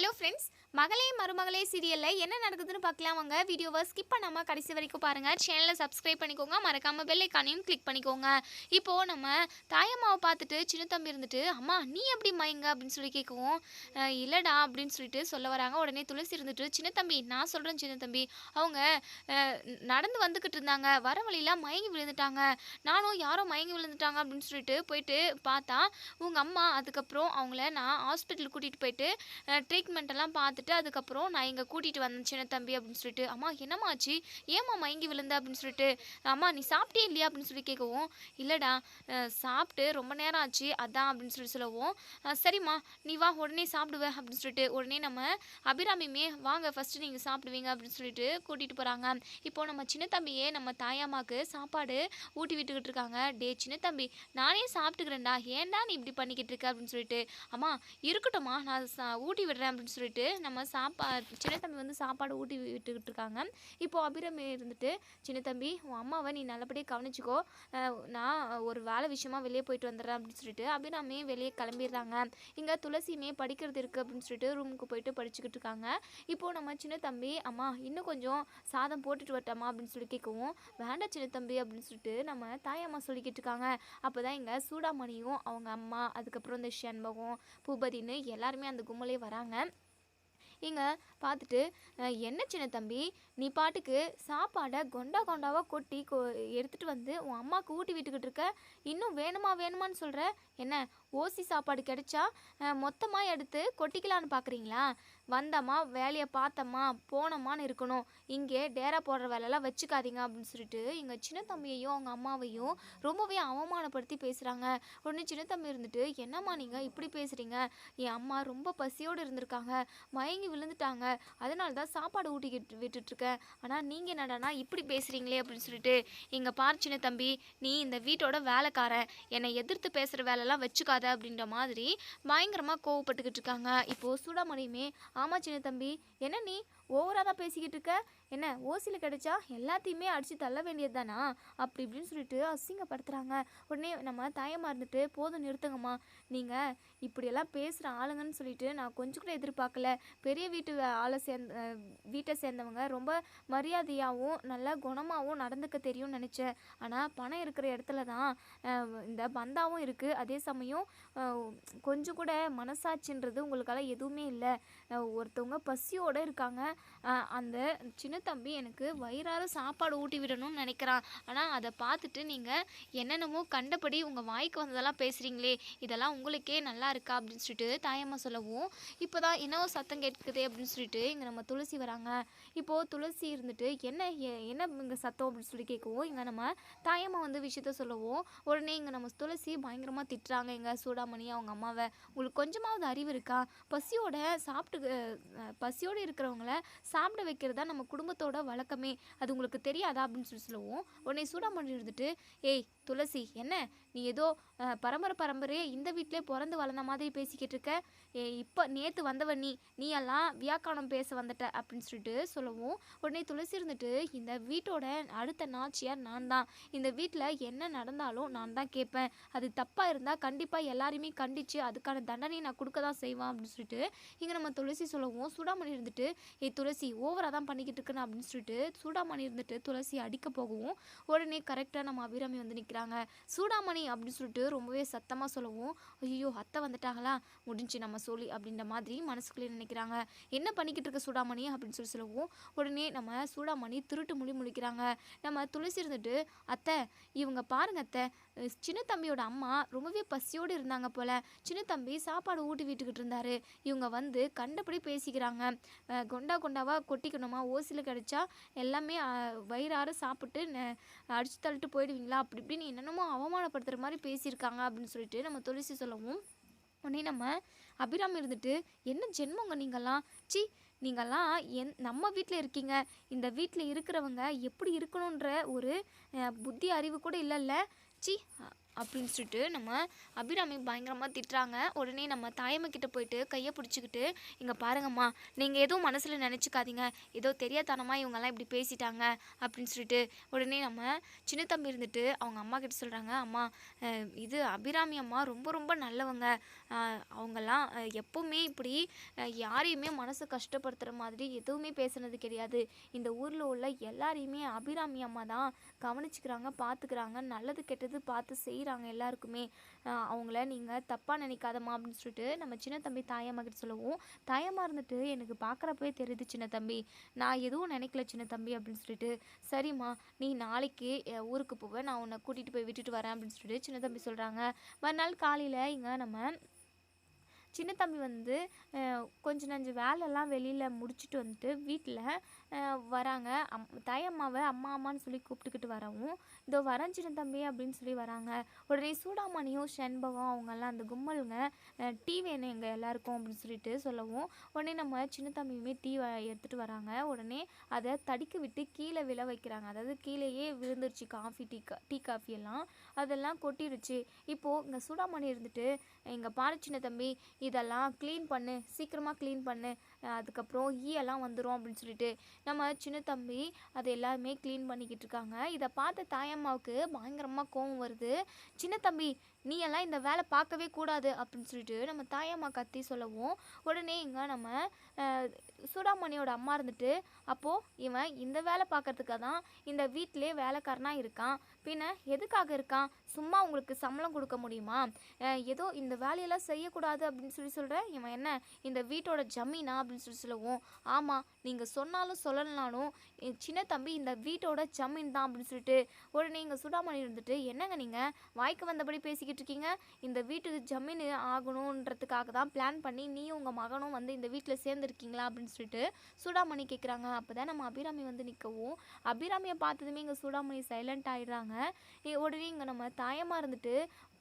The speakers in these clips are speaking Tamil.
ஹலோ ஃப்ரெண்ட்ஸ், மகளே மருமகளே சீரியலில் என்ன நடக்குதுன்னு பார்க்கலாம் வாங்க. வீடியோவை ஸ்கிப் பண்ணாமல் கடைசி வரைக்கும் பாருங்கள். சேனலை சப்ஸ்கிரைப் பண்ணிக்கோங்க, மறக்காமல் பெல் ஐக்கானையும் கிளிக் பண்ணிக்கோங்க. இப்போது நம்ம தாயம்மாவை பார்த்துட்டு சின்ன தம்பி இருந்துட்டு, அம்மா நீ எப்படி மயங்க அப்படின்னு சொல்லி கேட்கவும், இல்லைடா அப்படின்னு சொல்லிட்டு சொல்ல வராங்க. உடனே துளசி இருந்துட்டு, சின்ன தம்பி நான் சொல்கிறேன் சின்ன தம்பி, அவங்க நடந்து வந்துக்கிட்டு இருந்தாங்க, வர வழியில் மயங்கி விழுந்துட்டாங்க, நானும் யாரோ மயங்கி விழுந்துட்டாங்க அப்படின்னு சொல்லிட்டு போயிட்டு பார்த்தா உங்கள் அம்மா. அதுக்கப்புறம் அவங்கள நான் ஹாஸ்பிட்டல் கூட்டிகிட்டு போயிட்டு ட்ரீட்மெண்ட் எல்லாம் பார்த்துட்டு அதுக்கப்புறம் நான் இங்கே கூட்டிகிட்டு வந்தேன் சின்ன தம்பி அப்படின்னு சொல்லிட்டு. அம்மா என்னம்மா ஆச்சு, ஏம்மா மயங்கி விழுந்த அப்படின்னு சொல்லிட்டு. அம்மா நீ சாப்பிட்டே இல்லையா அப்படின்னு சொல்லி கேட்கவும், இல்லைடா சாப்பிட்டு ரொம்ப நேரம் ஆச்சு அதான் அப்படின்னு சொல்லி சொல்லவும், சரிம்மா நீ வா உடனே சாப்பிடுவேன் அப்படின்னு சொல்லிட்டு உடனே நம்ம அபிராமியுமே வாங்க ஃபஸ்ட்டு நீங்கள் சாப்பிடுவீங்க அப்படின்னு சொல்லிட்டு கூட்டிகிட்டு போகிறாங்க. இப்போது நம்ம சின்ன தம்பியே நம்ம தாயாமாக்கு சாப்பாடு ஊட்டி விட்டுக்கிட்டு இருக்காங்க. டே சின்ன தம்பி நானே சாப்பிட்டுக்கிறேன்டா, ஏன்டா நீ இப்படி பண்ணிக்கிட்டு இருக்க அப்படின்னு சொல்லிட்டு. அம்மா இருக்கட்டும்மா நான் ஊட்டி விடுறேன் அப்படின்னு சொல்லிட்டு நம்ம சின்ன தம்பி வந்து சாப்பாடு ஊட்டி விட்டுக்கிட்டு இருக்காங்க. இப்போது அபிராமி இருந்துட்டு, சின்ன தம்பி உன் அம்மாவை நீ நல்லபடியாக கவனிச்சிக்கோ, நான் ஒரு வேலை விஷயமா வெளியே போயிட்டு வந்துடுறேன் அப்படின்னு சொல்லிட்டு அபிராமி வெளியே கிளம்பிடுறாங்க. இங்கே துளசியுமே படிக்கிறது இருக்குது அப்படின்னு சொல்லிட்டு ரூமுக்கு போயிட்டு படிச்சுக்கிட்டு இருக்காங்க. இப்போது நம்ம சின்ன தம்பி, அம்மா இன்னும் கொஞ்சம் சாதம் போட்டுட்டு வரட்டாமா அப்படின்னு சொல்லி கேட்கவும், வேண்டாம் சின்ன தம்பி அப்படின்னு சொல்லிட்டு நம்ம தாயம்மா சொல்லிக்கிட்டு இருக்காங்க. அப்போ தான் இங்கே சூடாமணியும் அவங்க அம்மா அதுக்கப்புறம் இந்த செண்பகம் பூபதினு எல்லாருமே அந்த கும்பலே வராங்க. இங்கே பார்த்துட்டு, என்ன சின்ன தம்பி நீ பாட்டுக்கு சாப்பாடை கொண்டாவாக கொட்டி எடுத்துகிட்டு வந்து உன் அம்மாவுக்கு ஊட்டி விட்டுக்கிட்டு இருக்க, இன்னும் வேணுமான்னு சொல்கிற, என்ன ஓசி சாப்பாடு கிடைச்சா மொத்தமாக எடுத்து கொட்டிக்கலான்னு பார்க்குறீங்களா? வந்தம்மா வேலையை பார்த்தம்மா போனம்மான்னு இருக்கணும், இங்கே டேரா போடுற வேலையெல்லாம் வச்சுக்காதீங்க அப்படின்னு சொல்லிட்டு எங்கள் சின்ன தம்பியையும் அவங்க அம்மாவையும் ரொம்பவே அவமானப்படுத்தி பேசுகிறாங்க. உடனே சின்ன தம்பி இருந்துட்டு, என்னம்மா நீங்கள் இப்படி பேசுகிறீங்க, என் அம்மா ரொம்ப பசியோடு இருந்திருக்காங்க, மயங்கி விழுந்துட்டாங்க, அதனால தான் சாப்பாடு ஊட்டிக்கிட்டு விட்டுட்ருக்கேன், ஆனால் நீங்கள் என்னடானா இப்படி பேசுகிறீங்களே அப்படின்னு சொல்லிட்டு. இங்கே பார் சின்ன தம்பி, நீ இந்த வீட்டோட வேலைக்காரன், என்னை எதிர்த்து பேசுகிற வேலைலாம் வச்சுக்காத அப்படின்ற மாதிரி பயங்கரமாக கோவப்பட்டுக்கிட்டு இருக்காங்க. இப்போது சூடாமணியுமே, ஆமாம் சின்ன தம்பி என்ன நீ ஓவராக தான் பேசிக்கிட்டு இருக்க, என்ன ஓசியில் கிடைச்சா எல்லாத்தையுமே அடித்து தள்ள வேண்டியது தானா அப்படி இப்படின்னு சொல்லிட்டு அசிங்கப்படுத்துகிறாங்க. உடனே நம்ம தாயமாக இருந்துட்டு, போதும் நிறுத்துங்கம்மா, நீங்கள் இப்படியெல்லாம் பேசுகிற ஆளுங்கன்னு சொல்லிட்டு நான் கொஞ்சம் கூட எதிர்பார்க்கல, பெரிய வீட்டை சேர்ந்தவங்க ரொம்ப மரியாதையாகவும் நல்ல குணமாகவும் நடந்துக்க தெரியும்னு நினச்சேன், ஆனால் பணம் இருக்கிற இடத்துல தான் இந்த பந்தாவும் இருக்குது, அதே சமயம் கொஞ்சம் கூட மனசாட்சின்றது உங்களுக்கெல்லாம் எதுவுமே இல்லை, ஒருத்தவங்க பசியோடு இருக்காங்க, அந்த சின்ன தம்பி எனக்கு வயிறார சாப்பாடு ஊட்டி விடணும்னு நினைக்கிறான், ஆனால் அதை பார்த்துட்டு நீங்கள் என்னென்னமோ கண்டபடி உங்கள் வாய்க்கு வந்ததெல்லாம் பேசுகிறீங்களே, இதெல்லாம் உங்களுக்கே நல்லா இருக்கா அப்படின்னு சொல்லிட்டு தாயம்மா சொல்லவும், இப்போ தான் என்னவோ சத்தம் கேட்குதே அப்படின்னு சொல்லிட்டு இங்கே நம்ம துளசி வராங்க. இப்போது துளசி இருந்துட்டு, என்ன இங்கே சத்தம் அப்படின்னு சொல்லி கேட்கவும், இங்கே நம்ம தாயம்மா வந்து விஷயத்த சொல்லவும், உடனே இங்கே நம்ம துளசி பயங்கரமாக திட்டுறாங்க எங்கள் சூடாமணி அவங்க அம்மாவை. உங்களுக்கு கொஞ்சமாவது அறிவு இருக்கா, பசியோடு இருக்கிறவங்கள சாப்பிட வைக்கிறதா நம்ம குடும்பத்தோட வழக்கமே, அது உங்களுக்கு தெரியாதா அப்படின்னு சொல்லவும், உடனே சூடாமணி இருந்துட்டு, ஏய் துளசி என்ன நீ ஏதோ பரம்பரையே இந்த வீட்டிலே பிறந்து வளர்ந்த மாதிரி பேசிக்கிட்டு இருக்க, இப்போ நேற்று வந்தவன் நீ எல்லாம் வியாக்கானம் பேச வந்துட்ட அப்படின்னு சொல்லிட்டு சொல்லவும், உடனே துளசி இருந்துட்டு, இந்த வீட்டோட அடுத்த நாச்சியார் நான் தான், இந்த வீட்டில் என்ன நடந்தாலும் நான் தான் கேட்பேன், அது தப்பாக இருந்தால் கண்டிப்பாக எல்லாரையுமே கண்டித்து அதுக்கான தண்டனையை நான் கொடுக்க தான் செய்வேன் அப்படின்னு சொல்லிட்டு இங்கே நம்ம துளசி சொல்லவும், சூடாமணி இருந்துட்டு, துளசி ஓவராக தான் பண்ணிக்கிட்டு இருக்கேன்னு அப்படின்னு சொல்லிட்டு சூடாமணி இருந்துட்டு துளசி அடிக்க போகவும், உடனே கரெக்டாக நம்ம அபிராமி வந்து நிற்கிறாங்க. சூடாமணி அப்படின்னு சொல்லிட்டு ரொம்பவே சத்தமாக சொல்லவும், ஐயோ அத்தை வந்துட்டாங்களா, முடிஞ்சு நம்ம சொல்லி அப்படின்ற மாதிரி மனசுக்குள்ளே நினைக்கிறாங்க. என்ன பண்ணிக்கிட்டு இருக்க சூடாமணி அப்படின்னு சொல்லவும், உடனே நம்ம சூடாமணி திருட்டு முழிக்கிறாங்க. நம்ம துளசி இருந்துட்டு, அத்தை இவங்க பாருங்க அத்தை, சின்ன தம்பியோட அம்மா ரொம்பவே பசியோடு இருந்தாங்க போல், சின்ன தம்பி சாப்பாடு ஊட்டி விட்டுக்கிட்டு இருந்தாரு, இவங்க வந்து கண்டபடி பேசிக்கிறாங்க, கொண்டாவாக கொட்டிக்கணுமா, ஓசியில் கிடைச்சா எல்லாமே வயிறார சாப்பிட்டு அடிச்சு தள்ளிட்டு போயிடுவீங்களா, அப்படி இப்படின்னு என்னென்னமோ அவமானப்படுத்துகிற மாதிரி பேசியிருக்காங்க அப்படின்னு சொல்லிட்டு நம்ம துளசி சொல்லவும், உடனே நம்ம அபிராமி இருந்துட்டு, என்ன ஜென்மங்க நீங்கள்லாம், நீங்கள்லாம் நம்ம வீட்டில் இருக்கீங்க, இந்த வீட்டில் இருக்கிறவங்க எப்படி இருக்கணுன்ற ஒரு புத்தி அறிவு கூட இல்லைல்ல, அப்படின்னு சொல்லிட்டு நம்ம அபிராமி பயங்கரமாக திட்டுறாங்க. உடனே நம்ம தாயம்மா கிட்ட போயிட்டு கையை பிடிச்சிக்கிட்டு, இங்கே பாருங்கம்மா, நீங்கள் எதுவும் மனசில் நினச்சிக்காதீங்க, ஏதோ தெரியாதனமாக இவங்கெல்லாம் இப்படி பேசிட்டாங்க அப்படின்னு சொல்லிட்டு. உடனே நம்ம சின்ன தம்பி இருந்துட்டு அவங்க அம்மா கிட்ட சொல்கிறாங்க, அம்மா இது அபிராமி அம்மா ரொம்ப ரொம்ப நல்லவங்க, அவங்கெல்லாம் எப்போவுமே இப்படி யாரையுமே மனசை கஷ்டப்படுத்துகிற மாதிரி எதுவுமே பேசுனது கிடையாது. இந்த ஊரில் உள்ள எல்லாரையுமே அபிராமி அம்மா தான் கவனிச்சுக்கிறாங்க, பார்த்துக்கிறாங்க, நல்லது கெட்டது பார்த்து செய்கிறாங்க எல்லாருக்குமே. அவங்கள நீங்கள் தப்பாக நினைக்காதம்மா அப்படின்னு சொல்லிட்டு நம்ம சின்ன தம்பி தாயம்மா கிட்ட சொல்லவும், தாயம்மா இருந்துட்டு, எனக்கு பார்க்குறப்பவே தெரியுது சின்ன தம்பி, நான் எதுவும் நினைக்கல சின்ன தம்பி அப்படின்னு சொல்லிட்டு. சரிம்மா, நீ நாளைக்கு ஊருக்கு போவேன், நான் உன்னை கூட்டிகிட்டு போய் விட்டுட்டு வரேன் அப்படின்னு சொல்லிட்டு சின்ன தம்பி சொல்கிறாங்க. மறுநாள் காலையில் இங்கே நம்ம சின்ன தம்பி வந்து கொஞ்சம் நஞ்சு வேலைலாம் வெளியில் முடிச்சுட்டு வந்துட்டு வீட்டில் வராங்க. தாயம்மாவை அம்மா அம்மான்னு சொல்லி கூப்பிட்டுக்கிட்டு வரவும், இதோ வரேன் சின்ன தம்பி அப்படின்னு சொல்லி வராங்க. உடனே சூடாமணியும் செண்பகம் அவங்கெல்லாம் அந்த கும்பலுங்க டீ வேணும் எங்கள் எல்லாருக்கும் அப்படின்னு சொல்லிட்டு சொல்லவும், உடனே நம்ம சின்ன தம்பியுமே டீ எடுத்துகிட்டு வராங்க. உடனே அதை தடிக்க விட்டு கீழே விழ வைக்கிறாங்க. அதாவது கீழேயே விழுந்துருச்சு காஃபி, டீ காஃபி எல்லாம் அதெல்லாம் கொட்டிடுச்சு. இப்போது இங்கே சூடாமணி இருந்துட்டு, இங்கே பாரு சின்ன தம்பி, இதெல்லாம் க்ளீன் பண்ணு, சீக்கிரமாக க்ளீன் பண்ணு, அதுக்கப்புறம் ஈயெல்லாம் வந்துடும் அப்படின்னு சொல்லிட்டு நம்ம சின்ன தம்பி அதை எல்லாருமே க்ளீன் பண்ணிக்கிட்டு இருக்காங்க. இதை பார்த்த தாயம்மாவுக்கு பயங்கரமாக கோவம் வருது. சின்ன தம்பி, நீ எல்லாம் இந்த வேலை பார்க்கவே கூடாது அப்படின்னு சொல்லிட்டு நம்ம தாயம்மா கத்தி சொல்லவும், உடனே இங்கே நம்ம சூடாமணியோட அம்மா இருந்துட்டு, அப்போது இவன் இந்த வேலை பார்க்கறதுக்காக தான் இந்த வீட்டிலே வேலைக்காரனாக இருக்கான், பின்ன எதுக்காக இருக்கான்? சும்மா உங்களுக்கு சம்பளம் கொடுக்க முடியுமா? ஏதோ இந்த வேலையெல்லாம் செய்யக்கூடாது அப்படின்னு சொல்கிறேன், இவன் என்ன இந்த வீட்டோட ஜமீனா அப்படின்னு சொல்லவும், ஆமாம், நீங்கள் சொன்னாலும் சொல்லலைனாலும் சின்ன தம்பி இந்த வீட்டோட ஜமீன் தான் அப்படின்னு சொல்லிட்டு. உடனே இங்கே சுடாமணி இருந்துட்டு, என்னங்க நீங்கள் வாய்க்கு வந்தபடி பேசிக்கிட்டு இருக்கீங்க? இந்த வீட்டுக்கு ஜமீன் ஆகணுன்றதுக்காக தான் பிளான் பண்ணி நீயும் உங்கள் மகனும் வந்து இந்த வீட்டில் சேர்ந்துருக்கீங்களா அப்படின்னு சொல்லிட்டு சூடாமணி கேட்குறாங்க. அப்போ தான் நம்ம அபிராமி வந்து நிற்கவும், அபிராமியை பார்த்ததுமே இங்கே சூடாமணி சைலண்ட் ஆகிடுறாங்க. உடனே இங்கே நம்ம தாயமாக இருந்துட்டு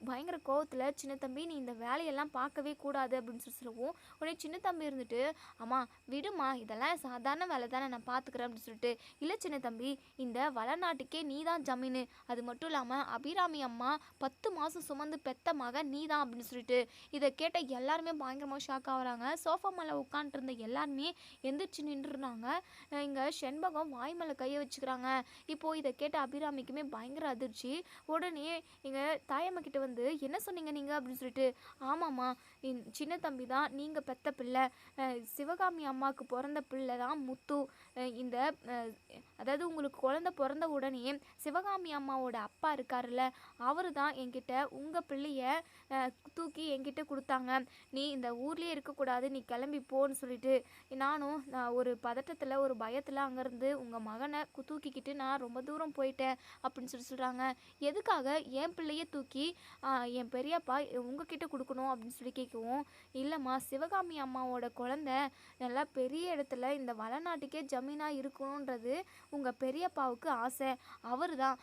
பயங்கர கோவத்தில், சின்ன தம்பி நீ இந்த வேலையெல்லாம் பார்க்கவே கூடாது அப்படின்னு சொல்லவும், உடனே சின்ன தம்பி இருந்துட்டு, அம்மா விடுமா, இதெல்லாம் சாதாரண வேலை தானே, நான் பார்த்துக்கிறேன் அப்படின்னு சொல்லிட்டு. இல்லை சின்ன தம்பி, இந்த வளநாட்டுக்கே நீ தான் ஜமீன், அது மட்டும் இல்லாமல் அபிராமி அம்மா 10 மாதம் சுமந்து பெத்த மகன் நீ தான் அப்படின்னு சொல்லிட்டு. இதை கேட்ட எல்லாருமே பயங்கரமாக ஷாக் ஆகுறாங்க. சோஃபா மேலே உட்காந்துருந்த எல்லாருமே எந்திரிச்சு நின்றுருந்தாங்க. இங்கே செண்பகம் வாய் மேலே கையை வச்சுக்கிறாங்க. இப்போது இதை கேட்ட அபிராமிக்குமே பயங்கர அதிர்ச்சி. உடனே இங்கே தாயம்மா கிட்ட வந்து, என்ன சொன்னீங்க நீங்கள் அப்படின்னு சொல்லிட்டு. ஆமாம்மா, சின்ன தம்பி தான் நீங்கள் பெத்த பிள்ளை, சிவகாமி அம்மாவுக்கு பிறந்த பிள்ளை தான் முத்து. இந்த அதாவது உங்களுக்கு குழந்தை பிறந்த உடனே சிவகாமி அம்மாவோட அப்பா இருக்காருல்ல, அவர் தான் என்கிட்ட உங்கள் பிள்ளைய தூக்கி என்கிட்ட கொடுத்தாங்க. நீ இந்த ஊர்லேயே இருக்கக்கூடாது, நீ கிளம்பி போன்னு சொல்லிட்டு. நானும் ஒரு பதட்டத்தில் ஒரு பயத்தில் அங்கேருந்து உங்கள் மகனை தூக்கிக்கிட்டு நான் ரொம்ப தூரம் போயிட்டேன் அப்படின்னு சொல்கிறாங்க. எதுக்காக என் பிள்ளைய தூக்கி என் பெரியப்பா உங்ககிட்ட கொடுக்கணும் அப்படின்னு சொல்லி கேட்கவும், இல்லைம்மா, சிவகாமி அம்மாவோட குழந்தை நல்லா பெரிய இடத்துல இந்த வளநாட்டுக்கே ஜமீனாக இருக்கணுன்றது உங்கள் பெரியப்பாவுக்கு ஆசை. அவர் தான்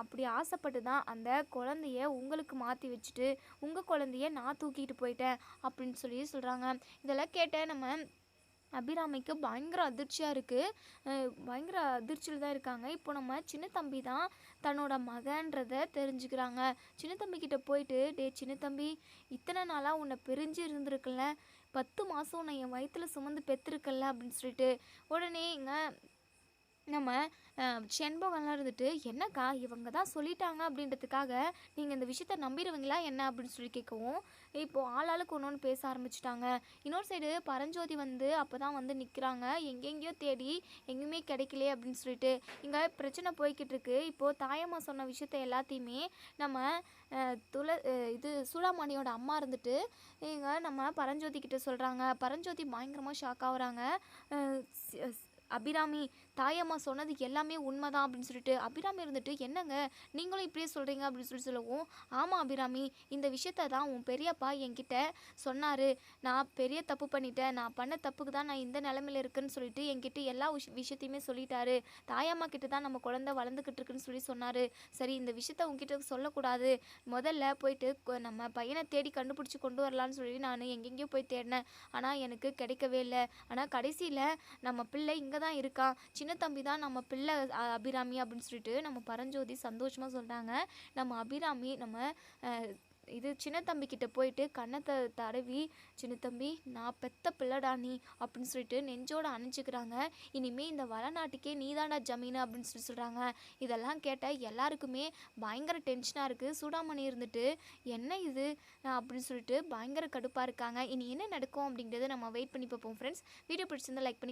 அப்படி ஆசைப்பட்டு தான் அந்த குழந்தைய உங்களுக்கு மாற்றி வச்சுட்டு உங்கள் குழந்தைய நான் தூக்கிட்டு போயிட்டேன் அப்படின்னு சொல்லி சொல்கிறாங்க. இதெல்லாம் கேட்ட நம்ம அபிராமிக்கு பயங்கர அதிர்ச்சியாக இருக்குது. பயங்கர அதிர்ச்சியில் தான் இருக்காங்க. இப்போ நம்ம சின்ன தம்பி தான் தன்னோட மகன்றதை தெரிஞ்சுக்கிறாங்க. சின்ன தம்பிக்கிட்ட போயிட்டு, டே சின்ன தம்பி, இத்தனை நாளாக உன்னை பிரிஞ்சு இருந்திருக்குல்ல, 10 மாதம் உன்னை என் வயிற்றில் சுமந்து பெற்றிருக்கல அப்படின்னு சொல்லிட்டு. உடனே இங்கே நம்ம செண்பகம்லாம் இருந்துட்டு, என்னக்கா இவங்க தான் சொல்லிட்டாங்க அப்படின்றதுக்காக நீங்கள் இந்த விஷயத்த நம்பிடுவீங்களா என்ன அப்படின்னு சொல்லி கேட்கவும், இப்போது ஆளாளுக்கு ஒன்று பேச ஆரம்பிச்சிட்டாங்க. இன்னொரு சைடு பரஞ்சோதி வந்து அப்போ தான் வந்து நிற்கிறாங்க. எங்கெங்கேயோ தேடி எங்கேயுமே கிடைக்கலையே அப்படின்னு சொல்லிட்டு. இங்கே பிரச்சனை போய்கிட்டு இருக்கு. இப்போது தாயம்மா சொன்ன விஷயத்த எல்லாத்தையுமே நம்ம இது சூடாமணியோட அம்மா இருந்துட்டு இங்கே நம்ம பரஞ்சோதி கிட்ட சொல்கிறாங்க. பரஞ்சோதி பயங்கரமாக ஷாக் ஆகுறாங்க. அபிராமி, தாயம்மா சொன்னது எல்லாமே உண்மைதான் அப்படின்னு சொல்லிட்டு. அபிராமி இருந்துட்டு, என்னங்க நீங்களும் இப்படியே சொல்கிறீங்க அப்படின்னு சொல்லவும், ஆமாம் அபிராமி, இந்த விஷயத்த தான் உன் பெரியப்பா என்கிட்ட சொன்னார். நான் பெரிய தப்பு பண்ணிட்டேன், நான் பண்ண தப்புக்கு தான் நான் இந்த நிலமையில இருக்குன்னு சொல்லிட்டு என்கிட்ட எல்லா விஷயத்தையுமே சொல்லிட்டாரு. தாயம்மா கிட்ட தான் நம்ம குழந்தை வளர்ந்துக்கிட்டு இருக்குன்னு சொல்லி சொன்னார். சரி, இந்த விஷயத்த உங்ககிட்ட சொல்லக்கூடாது, முதல்ல போயிட்டு நம்ம பையனை தேடி கண்டுபிடிச்சி கொண்டு வரலான்னு சொல்லி நான் எங்கெங்கேயோ போய் தேடினேன். ஆனால் எனக்கு கிடைக்கவே இல்லை. ஆனால் கடைசியில் நம்ம பிள்ளை இங்கே தான் இருக்கான், சின்ன தம்பி தான் நம்ம பிள்ளை அபிராமி அப்படின்னு சொல்லிட்டு நம்ம பரஞ்சோதி சந்தோஷமாக சொல்கிறாங்க. நம்ம அபிராமி நம்ம இது சின்ன தம்பிக்கிட்ட போயிட்டு கன்னத்தை தடவி, சின்ன தம்பி நான் பெத்த பிள்ளடா நீ அப்படின்னு சொல்லிட்டு நெஞ்சோட அணைச்சிக்கிறாங்க. இனிமேல் இந்த வளநாட்டுக்கே நீதாண்டா ஜமீன் அப்படின்னு சொல்லி சொல்கிறாங்க. இதெல்லாம் கேட்ட எல்லாருக்குமே பயங்கர டென்ஷனாக இருக்குது. சூடாமணி இருந்துட்டு என்ன இது அப்படின்னு சொல்லிட்டு பயங்கர கடுப்பாக இருக்காங்க. இனி என்ன நடக்கும் அப்படிங்கிறத நம்ம வெயிட் பண்ணி பார்ப்போம் ஃப்ரெண்ட்ஸ். வீடியோ பிடிச்சிருந்தா லைக் பண்ணி